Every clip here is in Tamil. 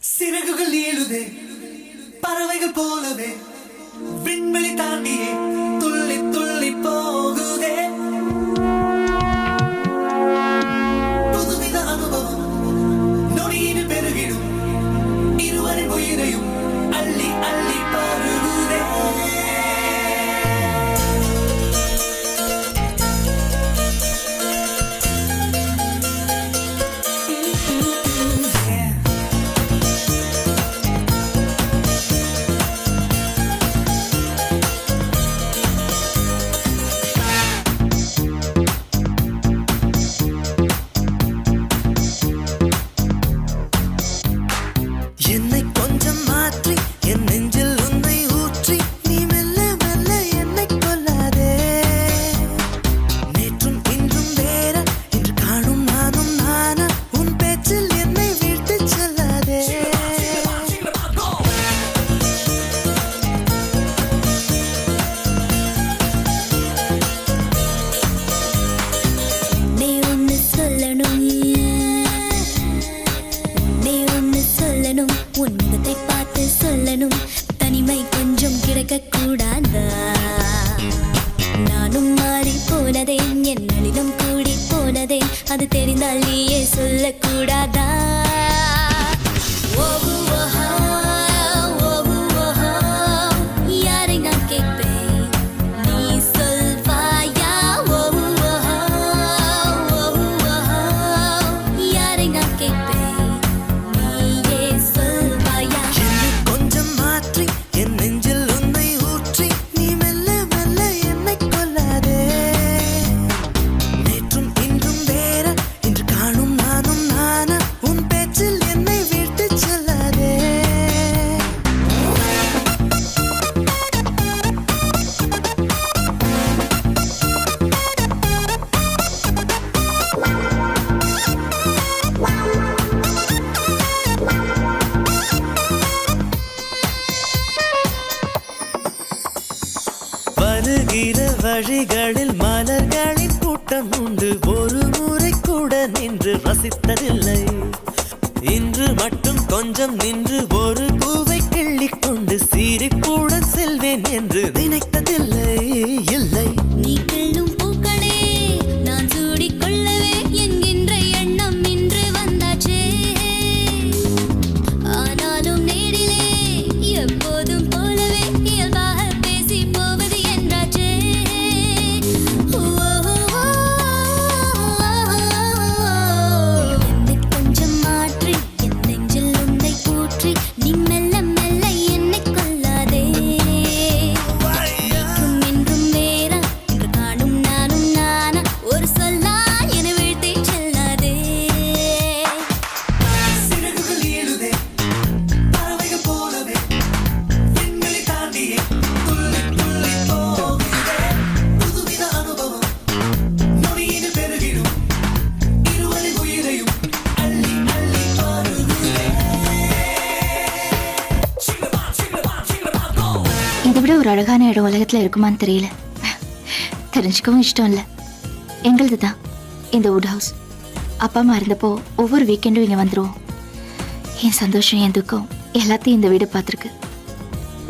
சிறகுகள் ஏழுதே பறவைகள் போலவே விண்வெளி தாண்டியே துள்ளி துள்ளி போகுதே புதுவித அனுபவம் நொடியில் பெருகிடும் இருவரின் உயிரையும் அள்ளி அள்ளி பருகுதே என்னை கொஞ்சம் மாற்றி என் நெஞ்சில் உன்னை ஊற்றி நீ மெல்ல மெல்ல என்னை கொல்லாதே நேற்றும் இன்றும் வேற இன்று காணும் நானும் நானா உன் பேச்சில் என்னை வீழ்த்தி செல்லாதே நீ ஒன்னு சொல்லணும் உன் முகத்தை பார்த்து சொல்லணும் தனிமை கொஞ்சம் கிடைக்க கூடாதா நானும் மாறி போனதே என் நளினம் கூடி போனதே அது தெரிந்தால் நீயே சொல்லக்கூடாதா யாரை நான் கேட்பேன் நீ சொல்வாயா யாரை நான் கேட்பேன் என்னை கொஞ்சம் மாற்றி என் நெஞ்சில் உன்னை ஊற்றி நீ மெல்ல மெல்ல என்னை கொல்லாதே நேற்றும் இன்றும் வேற இன்று காணும் நானும் நானா உன் பேச்சில் என்னை வீழ்த்தி செல்லாதே வருகிற வழிகளில் மலர்களின் கூட்டம் உண்டு ஒரு முறை கூட நின்று ரசித்ததில்லை இன்று மட்டும் கொஞ்சம் நின்று ஒரு பூவை கிள்ளிக் கொண்டு சிரிப்புடன் செல்வேன் என்று நினைத்ததில்லை இல்லை நீ கிள்ளும் பூக்களே நான் சூடிக்கொள்ளவே என்கின்ற எண்ணம் இன்று வந்தாச்சே ஆனாலும் நேரிலே எப்போதும் போலவே இயல்பாக பேசி போவது என்றாச்சே என்னை கொஞ்சம் மாற்றி என் நெஞ்சில் உன்னை ஊற்றி நீ மெல்ல மெல்ல என்னை கொல்லாதே நேற்றும் இன்றும் வேற இன்று காணும் நானும் நானா ஒரு சொல்லா என வீழ்த்தி செல்லாதே சிறகுகள் ஏழுதே பறவைகள் போலவே விண்வெளி தாண்டியே துள்ளி துள்ளி போகுதே புதுவித அனுபவம் நொடியில் பெருகிடும் இருவரின் உயிரையும் அள்ளி அள்ளி பருகுதே இதை விட ஒரு அழகான இடம் உலகத்துல இருக்குமான்னு தெரியல. தெரிஞ்சுக்கவும் இஷ்டம் இல்லை. எங்களது தான் இந்த வுட் ஹவுஸ். அப்பா அம்மா இருந்தப்போ ஒவ்வொரு வீக்கெண்டும் இங்கே வந்துடுவோம். என் சந்தோஷம் என் துக்கம் எல்லாத்தையும் இந்த வீடு பார்த்துருக்கு.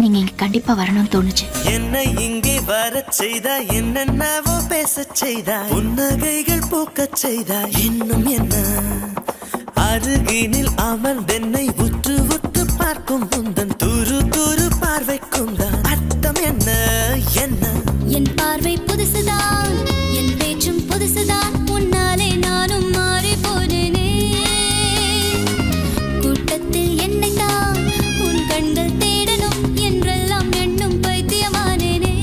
நீங்கள் இங்கே கண்டிப்பாக வரணும்னு தோணுச்சு. என்னை இங்கே வரச் செய்தா என்னென்னவோ பேசச் செய்தா புன்னகைகள் பூக்கச் செய்தா இன்னும் என்ன அருகினில் அமர்ந்தென்னை உற்று உற்று பார்க்கும் முந்தன் துரு துரு பார்வைக்கும் தான் அர்த்தம் என்ன என்ன என் பார்வை புதுசுதான் என் பேச்சும் புதுசுதான் உன்னாலே நானும் மாறி போனேனே கூட்டத்தில் என்னை தான் உன் கண்கள் தேடணும் என்றெல்லாம் எண்ணும் பைத்தியமானேனே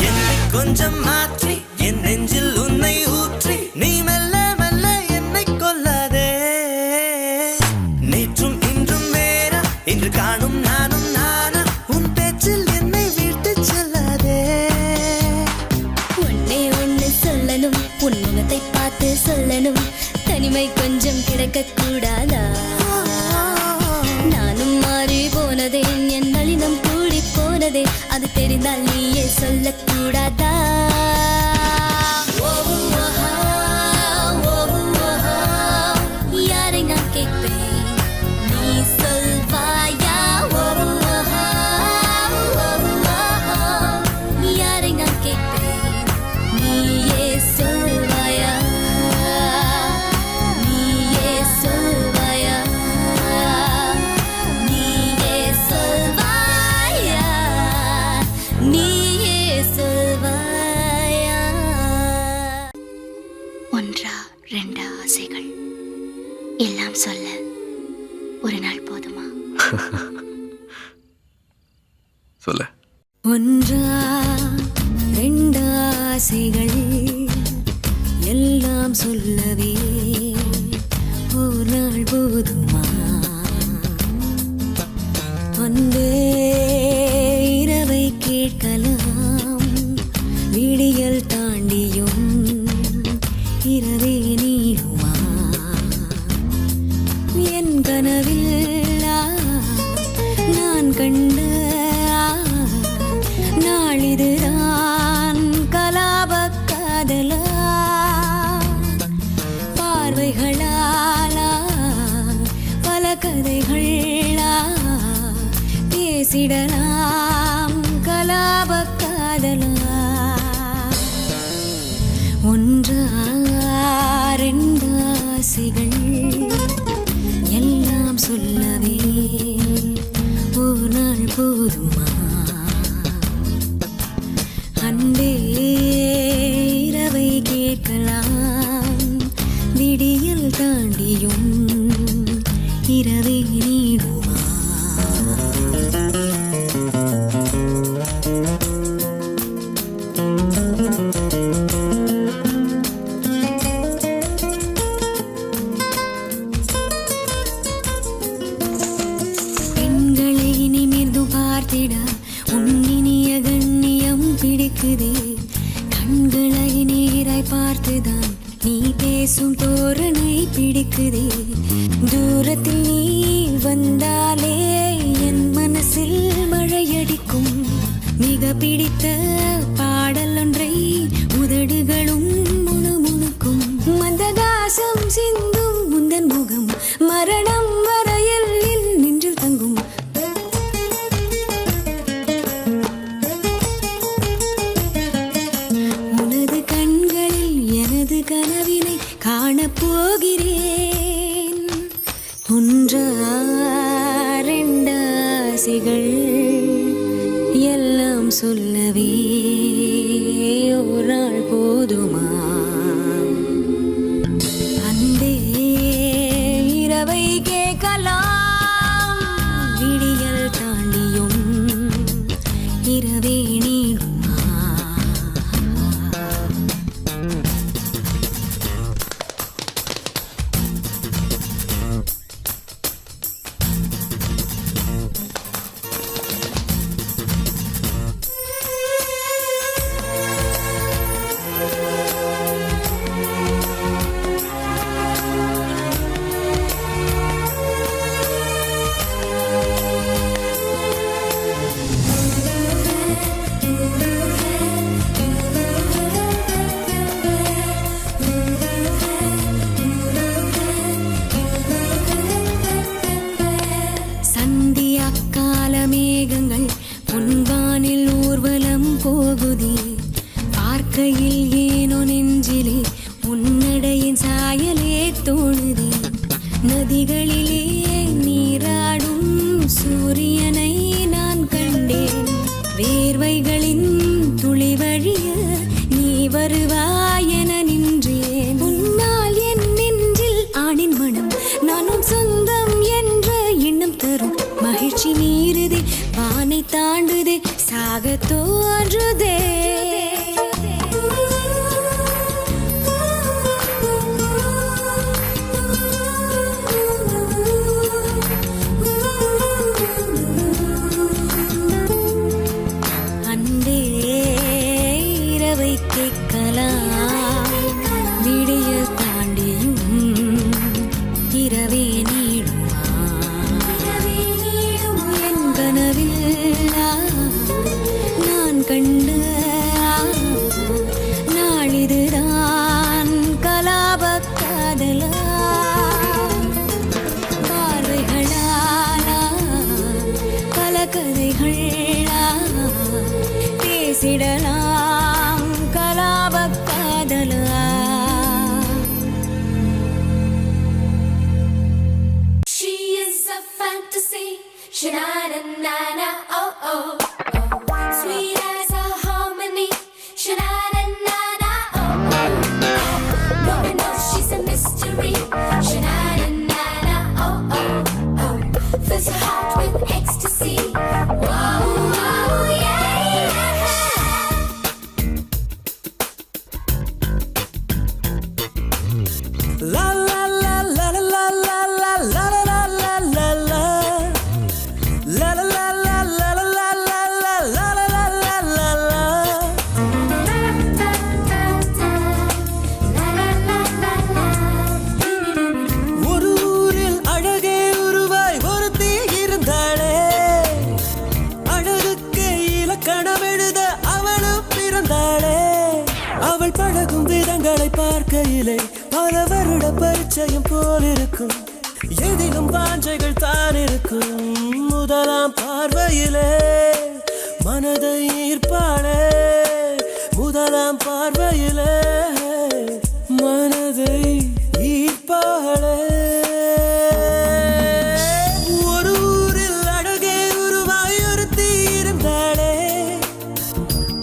என்னை கொஞ்சம் மாற்றி என் நெஞ்சில் உன்னை ஊற்றி நீ மெல்ல மெல்ல என்னை கொல்லாதே நேற்றும் இன்றும் வேற இன்று காணும் நானும் நானா உன் பேச்சில் என்னை வீழ்த்தி செல்லாதே ஒன்னே ஒன்னு சொல்லணும் உன் முகத்தை பார்த்து சொல்லணும் தனிமை கொஞ்சம் கிடைக்க கூடாதா நானும் மாறி போனதே என் நளினம் கூடி போனதே அது தெரிந்தால் நீயே சொல்லக்கூடாதா ஒன்றா ரெண்டா ஆசைகள் எல்லாம் சொல்ல ஒரு நாள் போதுமா? சொல்ல. ஒன்றா ரெண்டு ஆசைகள் எல்லாம் சொல்லவே ஒரு நாள் போதுமா? அன்பே இரவை கேட்கலாம், விடியல் தாண்டியும் இரவே நீடுமா? என் கனவில் நான் கண்ட நாளிதுதான் கலாப காதலா, பார்வைகளாலா பல கதைகளா பேசிடலாம் கலாப காதலா. ஒன்றா ரெண்டு ஆசைகள் எல்லாம் சொல்லவே ஒரு நாள் போதுமா? அன்பே இரவை கேட்கலாம், விடியல் தாண்டியும் இரவே நீடுமா? பெண்களை நிமிர்ந்து பார்த்திட உன்னினிய கண்ணியம் பிடிக்குதே, கண்களை நேராய் பார்த்துதான் நீ பேசும் தோரணை பிடிக்குதே. தூரத்தில் நீ வந்தாலே என் மனசில் மழையடிக்கும், மிக பிடித்த பாடல் ஒன்றை உதடுகளும் முணுமுணுக்கும். மந்தகாசம் சிந்தும் முந்தன் முகம் மரணம் வரையில் நின்றில் தங்கும். உனது கண்களில் எனது கனவினை காணப்போகிறேன். ஒன்றா ரெண்டு ஆசைகள் எல்லாம் சொல்லவே ஒரு நாள் போதுமா? அன்பே இரவை கேட்கலாம், விடியல் தாண்டியும் இரவே நீடுமா? மேகங்கள் பொன்வானில் ஊர்வலம் போகுதே, பார்க்கையில் ஏனோ நெஞ்சிலே உன்னடையின் சாயலே தோணுதே. நதிகளிலே நீராடும் சூரியனை நான் கண்டேன், வேர்வைகளின் துளி வழிய நீ வருவாய் என நின்றேன். உன்னால் என் நெஞ்சில் ஆணின் மனம் நானும் சொந்தம் என்ற எண்ணம் தரும் மகிழ்ச்சி மீறுதே, வானை தாண்டுதே, சாக தோன்றுதே. அன்பே mystery. Sha-na-na-na-na, oh, oh, oh. Fills your heart with ecstasy. Whoa, whoa, yeah. La la la la la la la la la la la la la. La la la la la la la la la la la la la. ஒரு ஊரில் அழகே உருவாய் ஒருத்தி இருந்தாளே, அழகுக்கு இலக்கணம் எழுத அவளும் பிறந்தாளே. அவள் பழகும் விதங்களை பார்க்கையிலே பல வருட பரிச்சயம் போலிருக்கும், எதிலும் வாஞ்சைகள் தான் இருக்கும். முதலாம் பார்வையிலே மனதை ஈர்ப்பாளே, முதலாம் பார்வையிலே மனதை ஈர்ப்பாளே. ஒரு ஊரில் அழகே உருவாய் ஒருத்தி இருந்தாளே,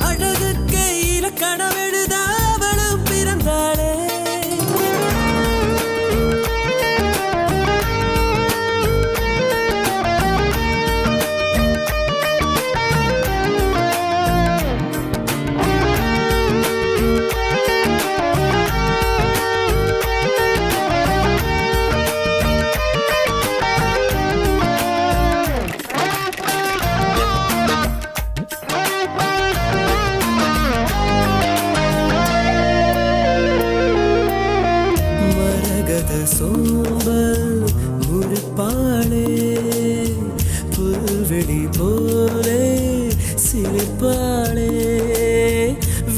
அழகுக்கு இலக்கணம் எழுத அவளும் பிறந்தாளே. மரகத சோம்பல் முழுப்பாளே, புல்வெளி போலே சிலிர்ப்பாளே.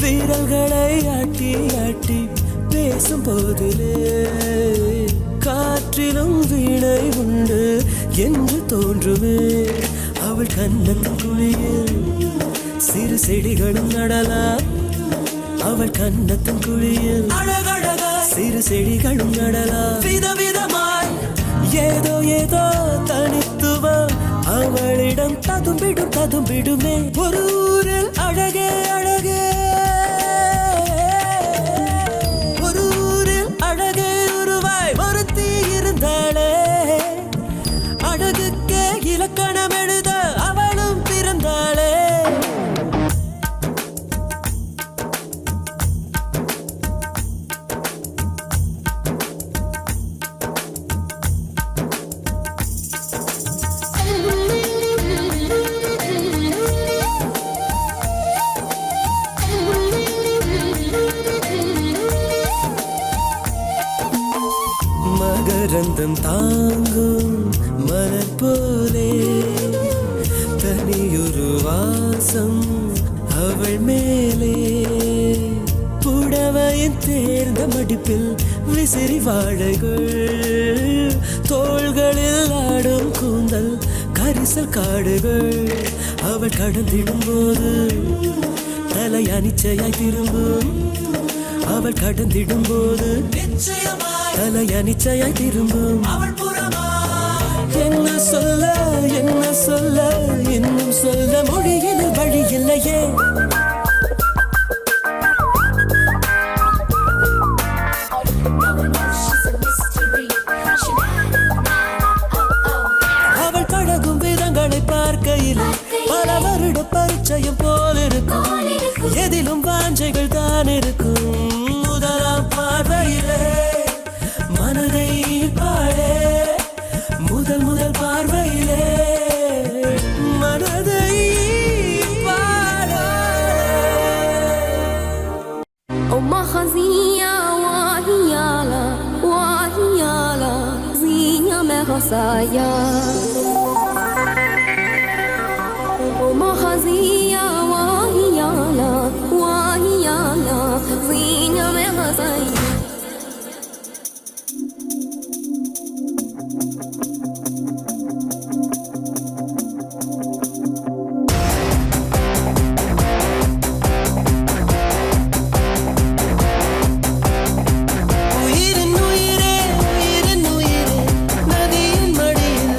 விரல்களை ஆட்டி ஆட்டி பேசும் போதிலே காற்றிலும் வீணை உண்டு என்று தோன்றுமே. அவள் கண்ணத்தின் குழியில் சிறு செடிகளும் நடலாம், அவள் கண்ணத்தின் குழியில் சிறு செடிகளும் நடலாம். விதவிதமாய் ஏதோ ஏதோ தனித்துவம் அவளிடம் ததும்பிடும் ததும்பிடுமே. ஒரு ஊரில் அழகே அழகே, ஒரு ஊரில் அழகே உருவாய் ஒருத்தி இருந்தாளே, அழகுக்கே இலக்கணம் எழுத அவளும் பிறந்தாளே. மகரந்தம் தாங்கும் மலர் போலே தனியொரு வாசம் அவள் மேலே. புடவையின் தேர்ந்த மடிப்பில் விசிறி வாழைகள், தோள்களில் ஆடும் கூந்தல் கரிசல் காடுகள். அவள் கடந்திடும் போது தலை அனிச்சையாய் திரும்பும், அவள் கடந்திடும் போது தலை அனிச்சையாய் திரும்பும். என்ன சொல்ல என்ன சொல்ல இன்னும் சொல்ல மொழியில் வழி இல்லையே. அவள் பழகும் விதங்களை பார்க்கையில் பல வருட பரிச்சயம் போலிருக்கும், எதிலும் வாஞ்சைகள் தான் இருக்கும். முதலாம் பார்வையிலே மனதை ஈர்ப்பாளே, முதல் முதல் பார்வையிலே மனதை ஈர்ப்பாளே. ومخزية وهيالا وهيالا زينة مغصايا ومخزية وهيالا وهيالا زينة مغصايا. உயிரின் உயிரே உயிரின் உயிரே நதியின் மடியில்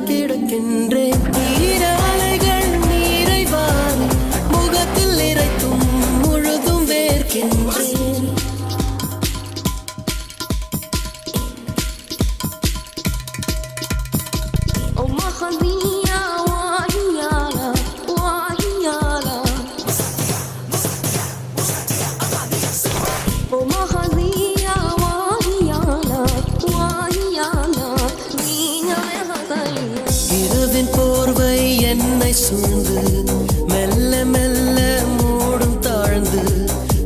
கிடக்கின்றேன் நீராலைகள் நீரை வாரி முகத்தில் இறைத்தும் முழுதும் வேர்க்கின்றேன் Oh mahaliya wahiyala wahiyala Oh mahaliya wahiyala wahiyala நீயாயகலியா இரவின் போர்வை என்னை சூழ்ந்து மெல்ல மெல்ல மூடும் தாழ்ந்து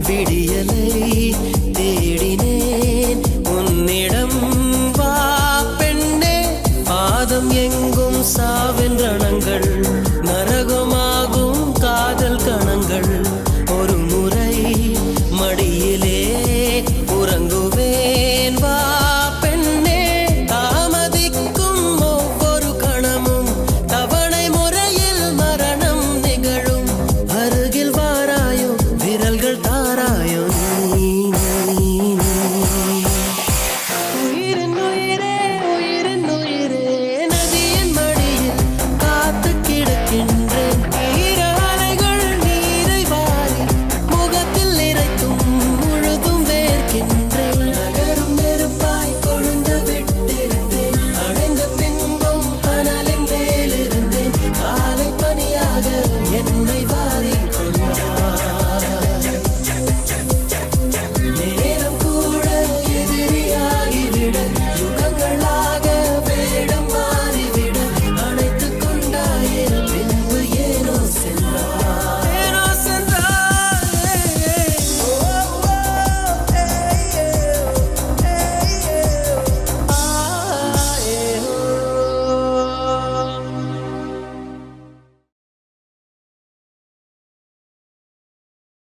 விடியலை தேடினேன் உன்னிடம் வா பெண்ணே பாதம் எங்கும் சாவின் ரணங்கள்